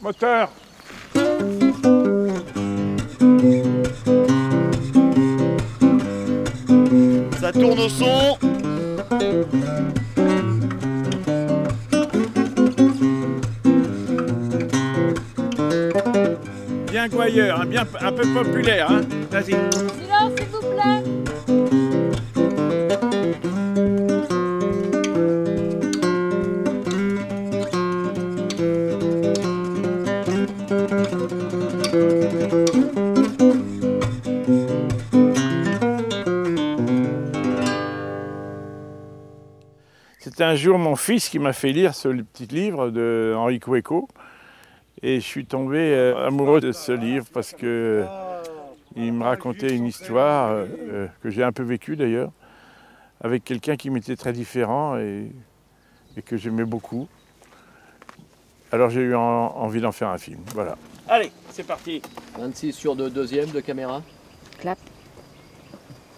Moteur. Ça tourne au son. Bien gouailleur, hein, bien, un peu populaire. Hein. Vas-y. Silence, s'il vous plaît. C'était un jour mon fils qui m'a fait lire ce petit livre de Henri Quéco. Et je suis tombé amoureux de ce livre parce que il me racontait une histoire que j'ai un peu vécue d'ailleurs, avec quelqu'un qui m'était très différent et que j'aimais beaucoup. Alors j'ai eu envie d'en faire un film, voilà. Allez, c'est parti. 26 sur 2, deuxième de caméra. Clap.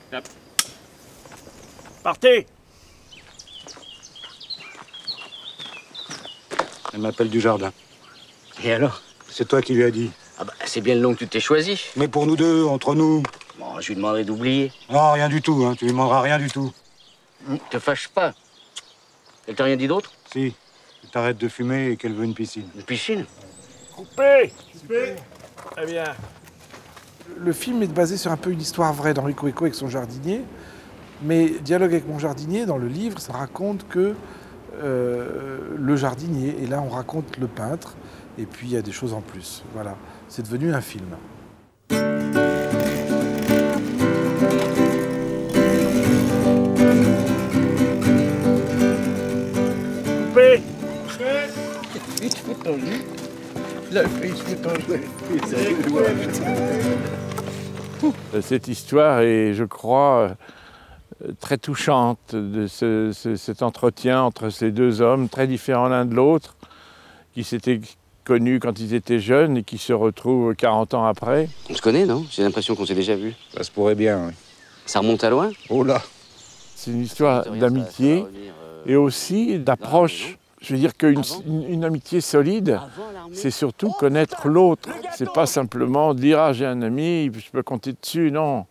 Clap. Partez. Elle m'appelle Dujardin. Et alors? C'est toi qui lui as dit. Ah bah, c'est bien le nom que tu t'es choisi. Mais pour nous deux, entre nous. Bon, je lui demanderai d'oublier. Non, rien du tout, hein. Tu lui demanderas rien du tout. Te fâche pas. Elle t'a rien dit d'autre? Si, t'arrêtes de fumer et qu'elle veut une piscine. Une piscine? Coupez. Coupez. Très bien. Le film est basé sur un peu une histoire vraie d'Henri Quéco avec son jardinier. Mais Dialogue avec mon jardinier, dans le livre, ça raconte que le jardinier, et là on raconte le peintre, et puis il y a des choses en plus. Voilà, c'est devenu un film. Coupez. Il se fout en jus. Il se fout en jus. Cette histoire est, je crois, très touchante de cet entretien entre ces deux hommes très différents l'un de l'autre, qui s'étaient connus quand ils étaient jeunes et qui se retrouvent 40 ans après. On se connaît, non? J'ai l'impression qu'on s'est déjà vu. Ça se pourrait bien, oui. Ça remonte à loin? Oh là. C'est une histoire d'amitié et aussi d'approche. Je veux dire qu'une amitié solide, c'est surtout connaître l'autre. C'est pas simplement dire « Ah, j'ai un ami, je peux compter dessus », non.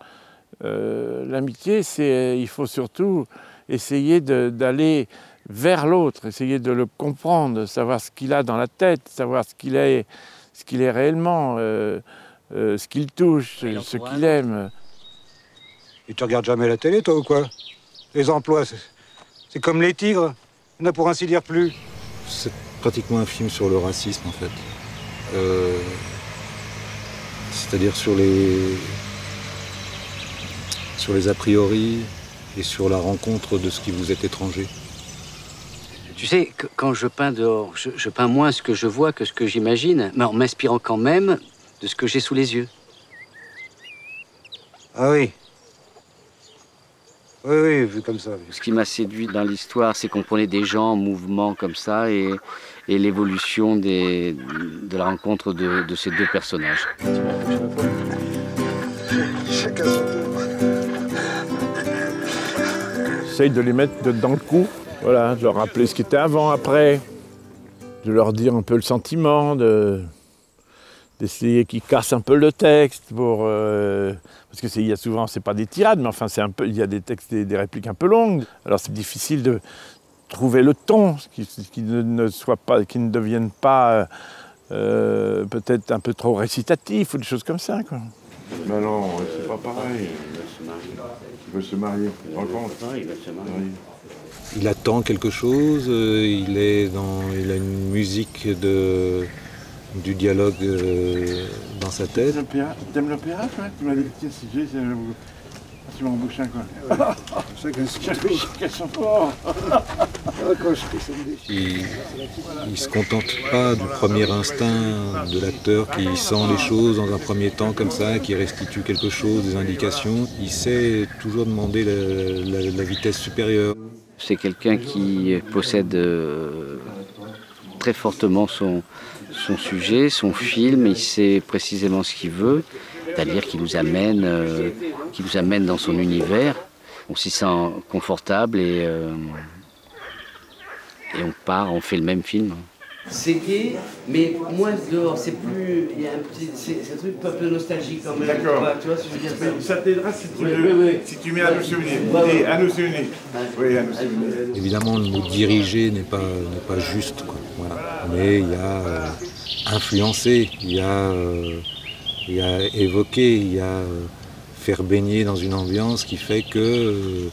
L'amitié, il faut surtout essayer d'aller vers l'autre, essayer de le comprendre, savoir ce qu'il a dans la tête, savoir ce qu'il est réellement, ce qu'il touche, ce qu'il aime. Et tu regardes jamais la télé, toi, ou quoi? Les emplois, c'est comme les tigres. Il n'y en a pour ainsi dire plus. C'est pratiquement un film sur le racisme, en fait. C'est-à-dire sur les a priori et sur la rencontre de ce qui vous est étranger. Tu sais, quand je peins dehors, je peins moins ce que je vois que ce que j'imagine, mais en m'inspirant quand même de ce que j'ai sous les yeux. Ah oui. Oui, vu comme ça. Ce qui m'a séduit dans l'histoire, c'est qu'on prenait des gens en mouvement comme ça et l'évolution de la rencontre de ces deux personnages. Chacun son tour. J'essaye de les mettre dans le coup, voilà, de leur rappeler ce qui était avant, après, de leur dire un peu le sentiment, d'essayer qu'ils cassent un peu le texte parce que il y a souvent, c'est pas des tirades, mais enfin il y a des textes, des répliques un peu longues. Alors c'est difficile de trouver le ton, qui ne devienne pas peut-être un peu trop récitatif ou des choses comme ça, quoi. Mais non, c'est pas pareil. Il veut se marier. Il va se marier. Il attend quelque chose, il a une musique du dialogue dans sa tête. T'aimes l'opéra, toi? Tu m'as dit que si j'ai, c'est mon bouchin, quoi. Chacun son tour. Il se contente pas du premier instinct de l'acteur qui sent les choses dans un premier temps comme ça, qui restitue quelque chose, des indications. Il sait toujours demander la vitesse supérieure. C'est quelqu'un qui possède très fortement son sujet, son film. Il sait précisément ce qu'il veut, c'est-à-dire qu'il nous amène dans son univers. On s'y sent confortable et on part, on fait le même film. C'est gai, mais moins dehors, c'est plus... Il y a un petit... C'est un truc un peu nostalgique quand même. D'accord. Tu vois ce que je veux dire? Ça t'aidera si tu, si tu mets à nos souvenirs. Et à nos souvenirs. Oui, à nos souvenirs. Évidemment, le mot diriger n'est pas juste, quoi. Voilà. Mais il y a influencer, il y a évoquer, il y a faire baigner dans une ambiance qui fait que,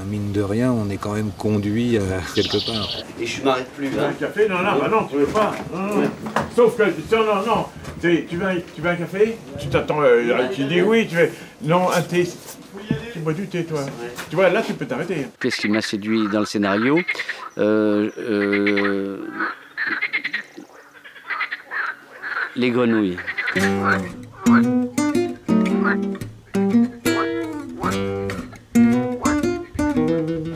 mine de rien, on est quand même conduit quelque part. Et je m'arrête plus. Tu veux un café? Non, non, tu veux pas. Non. Sauf que, non. Tu veux un café? Tu t'attends, tu dis oui, tu veux... Non, un thé. Tu bois du thé, toi. Tu vois, là, tu peux t'arrêter. Qu'est-ce qui m'a séduit dans le scénario? Les grenouilles.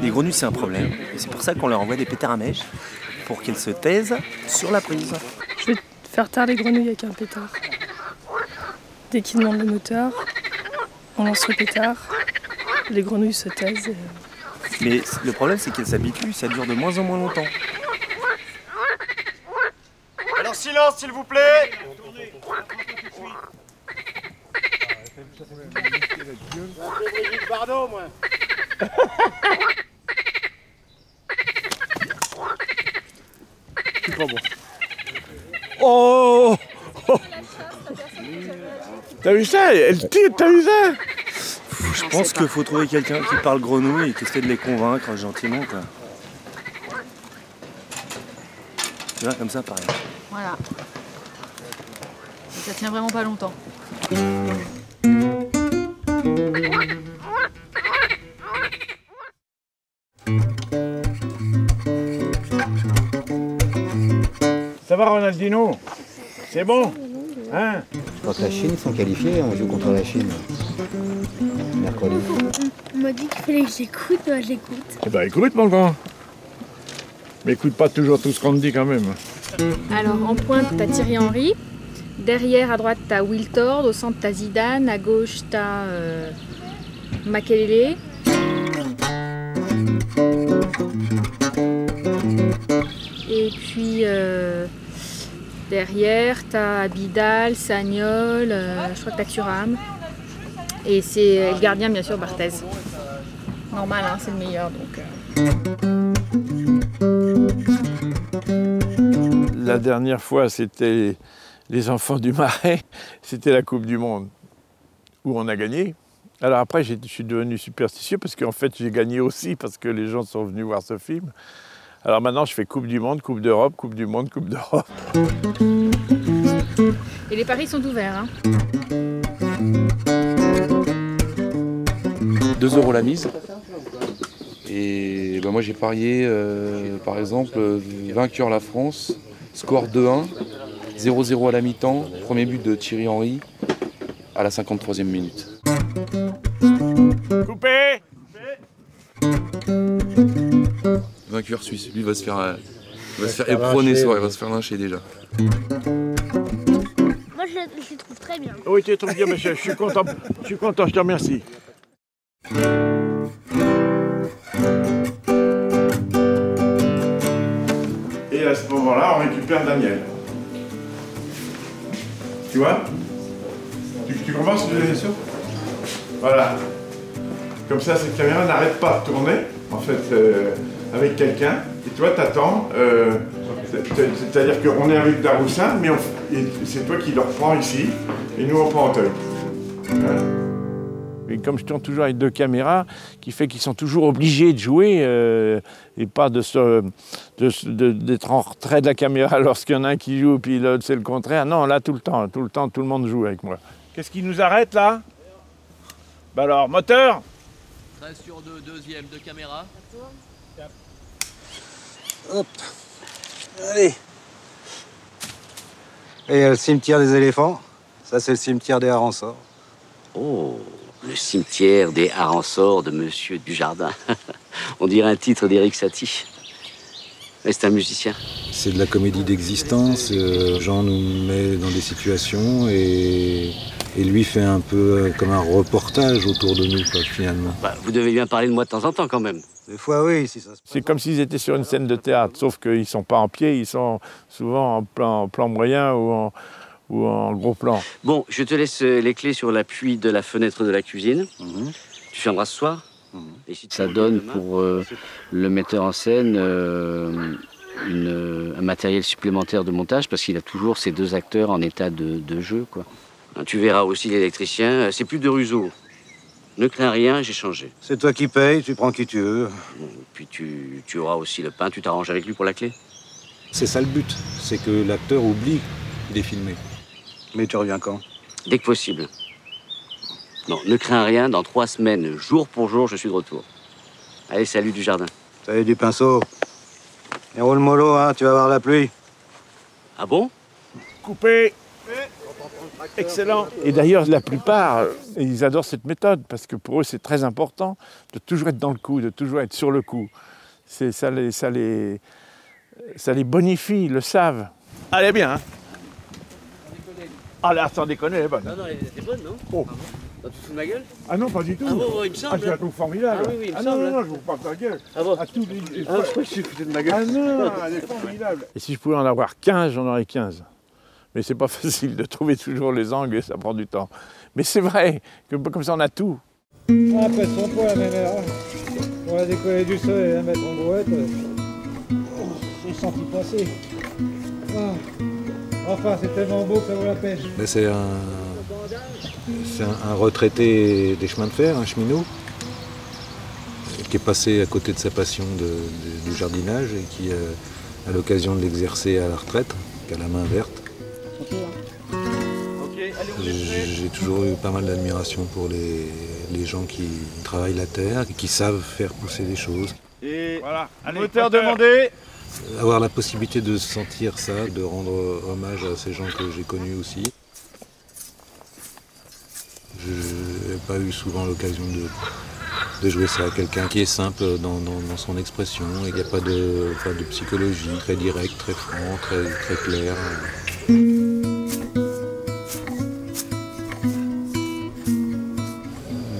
Les grenouilles, c'est un problème. Et c'est pour ça qu'on leur envoie des pétards à mèche pour qu'elles se taisent sur la prise. Je vais faire taire les grenouilles avec un pétard. Dès qu'ils demandent le moteur, on lance le pétard. Les grenouilles se taisent. Mais le problème, c'est qu'elles s'habituent, ça dure de moins en moins longtemps. Alors silence, s'il vous plaît. Pardon, moi. C'est pas bon. Oh, T'as vu ça? Elle tire, t'as vu ça? Je pense qu'il faut trouver quelqu'un qui parle grenouille et qui essaie de les convaincre gentiment, quoi. Tu vois, comme ça, pareil. Voilà. Et ça tient vraiment pas longtemps. Ça va, Ronaldinho? C'est bon? Hein? Quand la Chine sont qualifiés, on joue contre la Chine. Mercredi. On m'a dit qu'il fallait que j'écoute, moi j'écoute. Eh ben écoute, mon grand. Mais écoute pas toujours tout ce qu'on te dit quand même. Alors en pointe, t'as Thierry Henry. Derrière, à droite, t'as Wiltord. Au centre, t'as Zidane. À gauche, t'as Makelele. Et puis derrière, t'as Abidal, Sagnol, je crois que t'as Thuram. Et c'est le gardien, bien sûr, Barthez. Normal, hein, c'est le meilleur. Donc, La dernière fois, c'était les enfants du Marais. C'était la Coupe du Monde où on a gagné. Alors après, je suis devenu superstitieux parce qu'en fait, j'ai gagné aussi parce que les gens sont venus voir ce film. Alors maintenant, je fais Coupe du Monde, Coupe d'Europe, Coupe du Monde, Coupe d'Europe. Et les paris sont ouverts. Hein. 2 € la mise. Et ben moi j'ai parié par exemple vainqueur la France, score 2-1, 0-0 à la mi-temps, premier but de Thierry Henry à la 53e minute. Coupé. Vainqueur suisse, lui va se faire éperonner ce soir, il va se faire lyncher déjà. Moi je les trouve très bien. Oui, tu es très bien, monsieur. Je suis content, je te remercie. Et à ce moment-là, on récupère Daniel. Tu vois? Tu commences? Bien sûr. Voilà. Comme ça, cette caméra n'arrête pas de tourner, en fait, avec quelqu'un. Et toi, t'attends. C'est-à-dire qu'on est avec Daroussin, mais c'est toi qui le reprends ici, et nous, on prend Auteuil. Voilà. Et comme je tourne toujours avec 2 caméras, qui fait qu'ils sont toujours obligés de jouer et pas d'être en retrait de la caméra lorsqu'il y en a un qui joue puis l'autre c'est le contraire. Non, là tout le temps, tout le monde joue avec moi. Qu'est-ce qui nous arrête là? Bah alors, moteur? 13 sur 2, deuxième de caméra. Hop. Allez. Et le cimetière des éléphants, ça c'est le cimetière des Harançors. Oh, le cimetière des Harançors de Monsieur Dujardin. On dirait un titre d'Éric Satie. C'est un musicien. C'est de la comédie d'existence. Jean nous met dans des situations et Et lui fait un peu comme un reportage autour de nous, quoi, finalement. Bah, vous devez bien parler de moi de temps en temps quand même. Des fois, oui, si ça se passe. C'est comme s'ils étaient sur une scène de théâtre, sauf qu'ils ne sont pas en pied, ils sont souvent en plan moyen ou en gros plan. Bon, je te laisse les clés sur l'appui de la fenêtre de la cuisine. Tu viendras ce soir. Et si ça donne pour le metteur en scène un matériel supplémentaire de montage, parce qu'il a toujours ces 2 acteurs en état de jeu, quoi. Tu verras aussi l'électricien, c'est plus de Ruseau. Ne crains rien, j'ai changé. C'est toi qui payes, tu prends qui tu veux. Puis tu auras aussi le pain, tu t'arranges avec lui pour la clé. C'est ça le but, c'est que l'acteur oublie qu'il est filmé. Mais tu reviens quand? Dès que possible. Non, ne crains rien, dans 3 semaines, jour pour jour, je suis de retour. Allez, salut du jardin. Salut du pinceau. Et roule mollo, hein, tu vas voir la pluie. Ah bon? Coupé. Excellent. Et d'ailleurs, la plupart, ils adorent cette méthode parce que pour eux, c'est très important de toujours être dans le coup, de toujours être sur le coup. Ça les bonifie, ils le savent. Elle est bien, hein? Ah là, sans déconner, elle est bonne. Non, elle était bonne, non? Oh. Tu te fous de ma gueule? Ah non, pas du tout. Ah bon, il me semble. Ah, je la trouve formidable. Ah oui, il me non, semble. non, je vous parle de la gueule. Ah bon? À tous les... Ah, je crois que je suis foutu de ma gueule. Ah non, elle est formidable. Et si je pouvais en avoir 15, j'en aurais 15. Mais c'est pas facile de trouver toujours les angles, ça prend du temps. Mais c'est vrai que comme ça, on a tout. Après son poids, mais on va décoller du sol et la mettre en brouette. J'ai senti passer. Ah. Enfin, c'est tellement beau que ça vaut la peine. Mais c'est un retraité des chemins de fer, un cheminot, qui est passé à côté de sa passion du jardinage et qui, à l'occasion de l'exercer à la retraite, qui a la main verte. J'ai toujours eu pas mal d'admiration pour les gens qui travaillent la terre et qui savent faire pousser les choses. Et voilà, moteur demandé. Avoir la possibilité de sentir ça, de rendre hommage à ces gens que j'ai connus aussi. Je n'ai pas eu souvent l'occasion de jouer ça à quelqu'un qui est simple dans son expression et il n'y a pas de psychologie, très direct, très franc, très clair.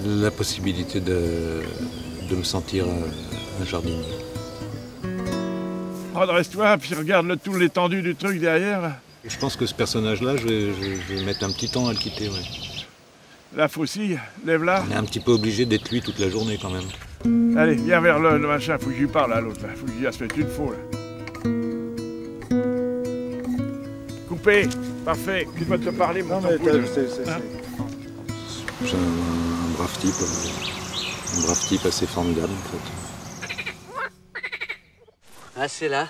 La possibilité de me sentir un jardinier. Redresse-toi, puis regarde tout l'étendue du truc derrière. Je pense que ce personnage-là, je vais mettre un petit temps à le quitter. Ouais. La faucille, lève-la. On est un petit peu obligé d'être lui toute la journée quand même. Allez, viens vers le machin, faut que je lui parle à l'autre. Faut que je lui dise, tu le faux là. Coupé, parfait. Tu vas te parler, mon Non, mais c'est un brave type assez formidable en fait. Ah, c'est là.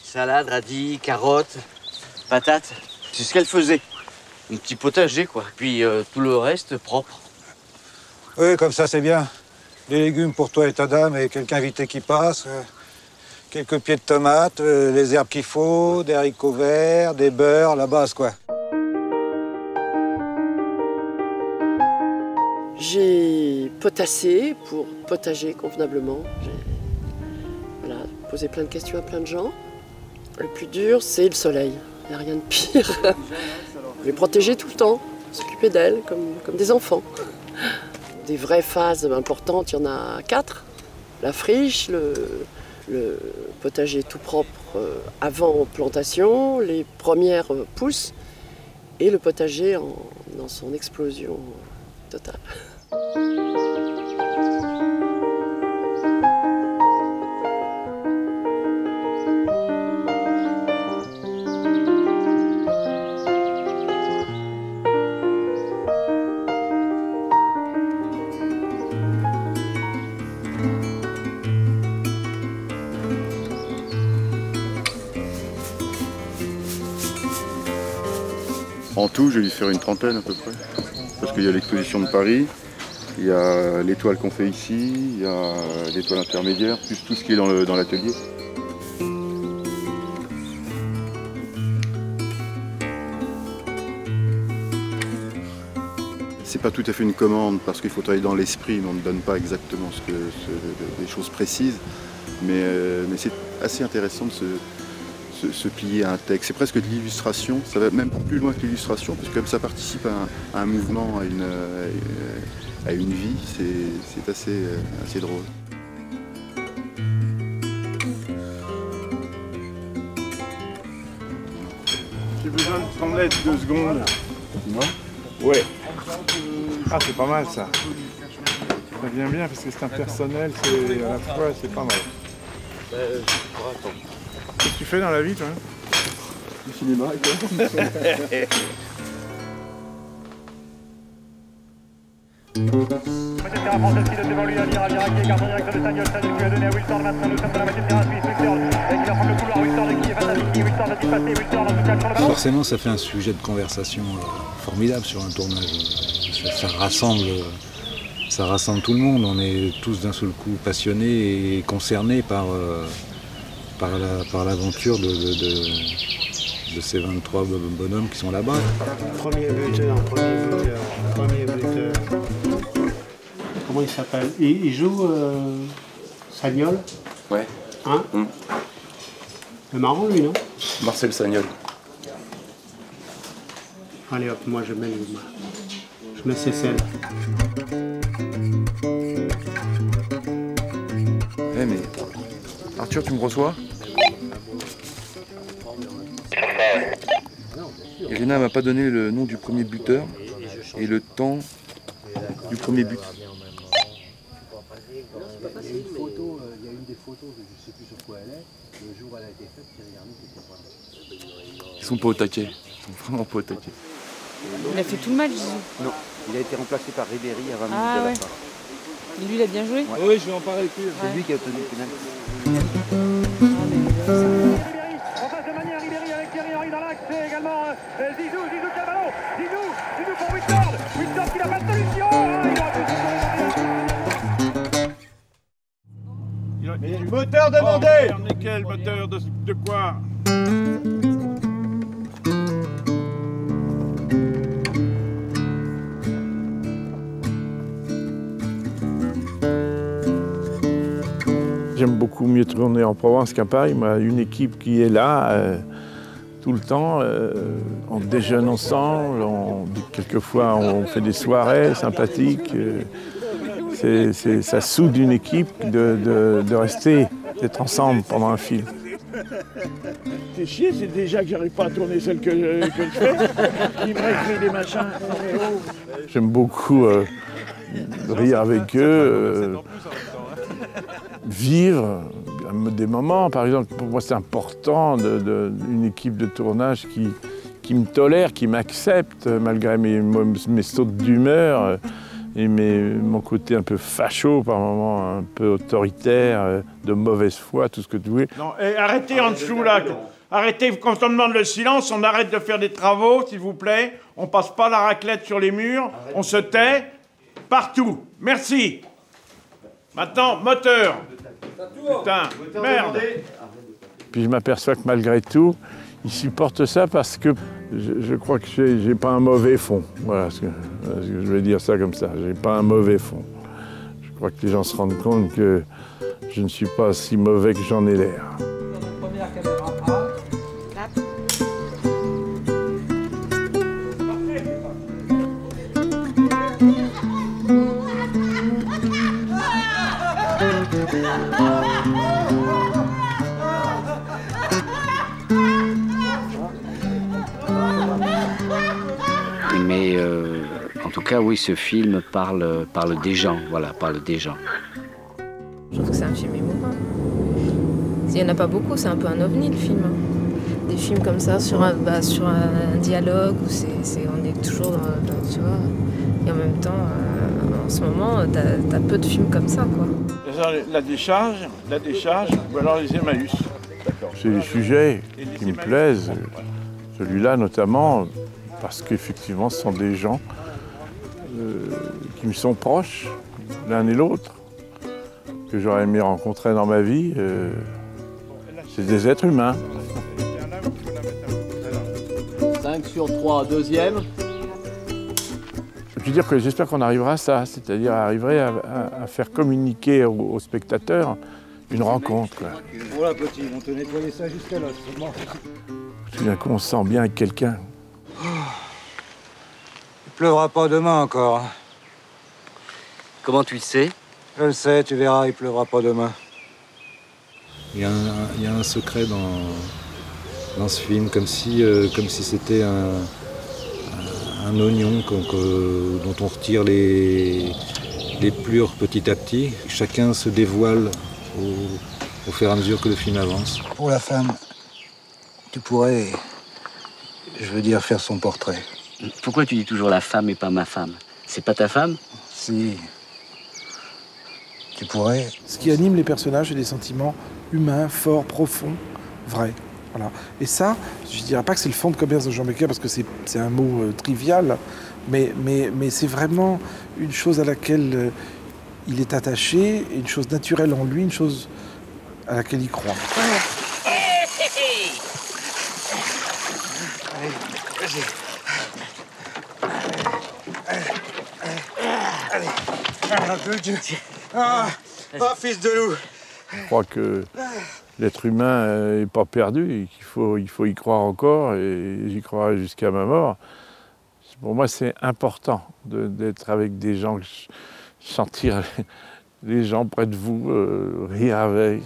Salade, radis, carottes, patates. C'est ce qu'elle faisait. Un petit potager, quoi. Puis tout le reste propre. Oui, comme ça, c'est bien. Des légumes pour toi et ta dame et quelques invités qui passent. Quelques pieds de tomates, les herbes qu'il faut, des haricots verts, des beurres, la base, quoi. J'ai potassé pour potager convenablement. J'ai posé plein de questions à plein de gens. Le plus dur, c'est le soleil. Il n'y a rien de pire. Les protéger tout le temps, s'occuper d'elles comme des enfants. Des vraies phases importantes, il y en a 4. La friche, le potager tout propre avant plantation, les premières pousses et le potager dans son explosion totale. En tout, je vais lui faire une trentaine à peu près. Parce qu'il y a l'exposition de Paris, il y a l'étoile qu'on fait ici, il y a l'étoile intermédiaire, plus tout ce qui est dans l'atelier. C'est pas tout à fait une commande parce qu'il faut travailler dans l'esprit, mais on ne donne pas exactement des choses précises. Mais c'est assez intéressant de se plier à un texte. C'est presque de l'illustration, ça va même plus loin que l'illustration, parce que comme ça participe à un mouvement, à une vie, c'est assez drôle. J'ai besoin de ton aide 2 secondes. Moi ? Ouais. Ah, c'est pas mal ça. Ça vient bien parce que c'est impersonnel, c'est à la fois, c'est pas mal. Qu'est-ce que tu fais dans la vie, toi? Du cinéma, et toi? Forcément, ça fait un sujet de conversation formidable sur un tournage. Ça rassemble tout le monde. On est tous d'un seul coup passionnés et concernés par l'aventure de ces 23 bonhommes qui sont là-bas. Premier buteur. Comment il s'appelle? Il joue Sagnol? Ouais. Hein? C'est marrant lui, non? Marcel Sagnol. Allez hop, moi je mets Cécile. Eh mais... Arthur, tu me reçois? Irina m'a pas donné le nom du premier buteur et le temps du premier but. Il y a une des photos, je ne sais plus sur quoi elle est, le jour où elle a été faite, qui regardait qui était pas. Ils sont pas au taquet, ils sont vraiment pas au taquet. Il a fait tout le match, Zizou. Non, il a été remplacé par Ribéry à 20 minutes Ah de ouais. la fin. Et lui, il a bien joué? Ouais. Oui, je vais en parler avec lui. C'est lui qui a obtenu le pénalty. En face de manière, Ribéry avec Thierry Henry dans l'axe, et également Zizou qui a le ballon. Zizou pour Whitford qui n'a pas de solution. Moteur demandé. Quel moteur de quoi? J'aime beaucoup mieux tourner en Provence qu'à Paris. Il y a une équipe qui est là tout le temps. On déjeune ensemble, quelquefois on fait des soirées sympathiques. Ça soude une équipe de rester, d'être ensemble pendant un film. C'est chier, c'est déjà que j'arrive pas à tourner celle que je fais. Il m'écrit des machins. J'aime beaucoup rire avec eux, vivre des moments. Par exemple, pour moi, c'est important d'une équipe de tournage qui me tolère, qui m'accepte, malgré mes sautes d'humeur et mon côté un peu facho, par moments un peu autoritaire, de mauvaise foi, tout ce que tu veux. Non, et arrêtez en dessous, là. Arrêtez, quand on demande le silence, on arrête de faire des travaux, s'il vous plaît. On passe pas la raclette sur les murs, on se tait partout. Merci. Maintenant, moteur. Putain, merde. Puis je m'aperçois que malgré tout, ils supportent ça parce que je crois que j'ai pas un mauvais fond. Voilà, je vais dire ça comme ça, j'ai pas un mauvais fond. Je crois que les gens se rendent compte que je ne suis pas si mauvais que j'en ai l'air. Première caméra A. Mais en tout cas, oui, ce film parle des gens, voilà, parle des gens. Je trouve que c'est un film émouvant. Il n'y en a pas beaucoup, c'est un peu un ovni le film. Des films comme ça sur un dialogue où on est toujours dans, tu vois. Et en même temps, en ce moment, t'as peu de films comme ça, quoi. La décharge, ou alors les Emmaüs. C'est des sujets qui me plaisent, celui-là notamment, parce qu'effectivement, ce sont des gens qui me sont proches, l'un et l'autre, que j'aurais aimé rencontrer dans ma vie. C'est des êtres humains. 5 sur 3, deuxième. Je veux dire que j'espère qu'on arrivera à ça, c'est-à-dire arriver à faire communiquer aux spectateurs une rencontre, quoi. Voilà, petit, on te nettoyer ça jusqu'à là, c'est bon. Tout d'un coup, on se sent bien avec quelqu'un. Il pleuvra pas demain encore. Comment tu le sais? Je le sais, tu verras, il pleuvra pas demain. Il y a un secret dans ce film, comme si c'était un oignon dont on retire les plures petit à petit. Chacun se dévoile au fur et à mesure que le film avance. Pour la femme, tu pourrais, je veux dire, faire son portrait. Pourquoi tu dis toujours la femme et pas ma femme? C'est pas ta femme? Si. Tu pourrais. Ce qui anime les personnages, c'est des sentiments humains, forts, profonds, vrais. Voilà. Et ça, je ne dirais pas que c'est le fond de commerce de Jean Becker, parce que c'est un mot trivial, mais c'est vraiment une chose à laquelle il est attaché, une chose naturelle en lui, une chose à laquelle il croit. Fils de loup. Je crois que l'être humain n'est pas perdu et qu'il faut y croire encore, et j'y croirai jusqu'à ma mort. Pour moi, c'est important d'être avec des gens, sentir les gens près de vous, rire avec,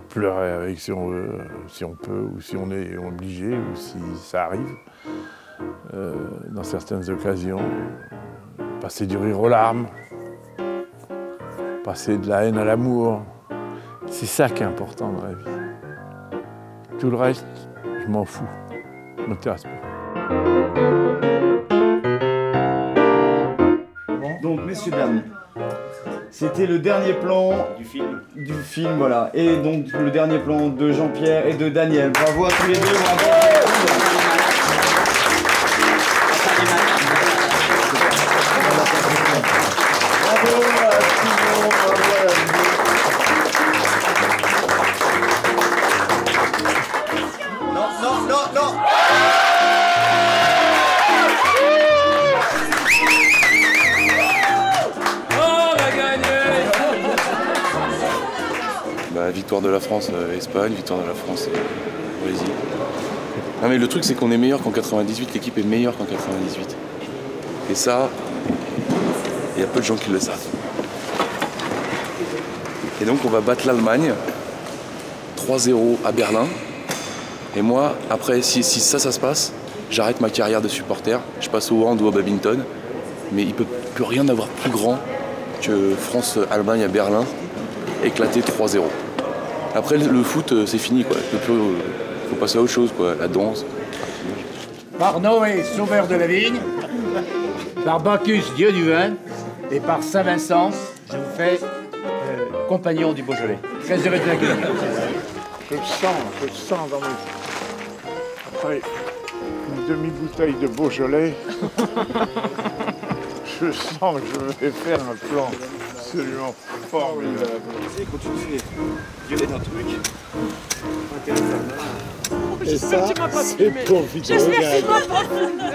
pleurer avec si on veut, si on peut, ou si on est obligé, ou si ça arrive. Dans certaines occasions, passer du rire aux larmes, passer de la haine à l'amour. C'est ça qui est important dans la vie. Tout le reste, je m'en fous. Ça ne m'intéresse pas. Donc, messieurs, dames, c'était le dernier plan du film, voilà. Et donc, le dernier plan de Jean-Pierre et de Daniel. Bravo à tous les deux, bravo. Victoire de la France Espagne, victoire de la France Brésil. Non mais le truc c'est qu'on est meilleur qu'en 98, l'équipe est meilleure qu'en 98. Et ça, il y a peu de gens qui le savent. Et donc on va battre l'Allemagne 3-0 à Berlin. Et moi, après, si ça se passe, j'arrête ma carrière de supporter, je passe au hand ou au badminton. Mais il ne peut plus rien avoir plus grand que France-Allemagne à Berlin, éclaté 3-0. Après le foot, c'est fini, quoi. Il faut passer à autre chose, quoi. La danse. Par Noé, sauveur de la vigne, par Bacchus, dieu du vin, et par Saint-Vincent, je vous fais compagnon du Beaujolais. Très heureux de l'accueillir. Je le sens dans mes... Après une demi-bouteille de Beaujolais, je sens que je vais faire un plan absolument formidable. Tu sais, quand tu te fais violer d'un truc, et ça, c'est pour Victor. J'espère qu'il m'a pas filmé.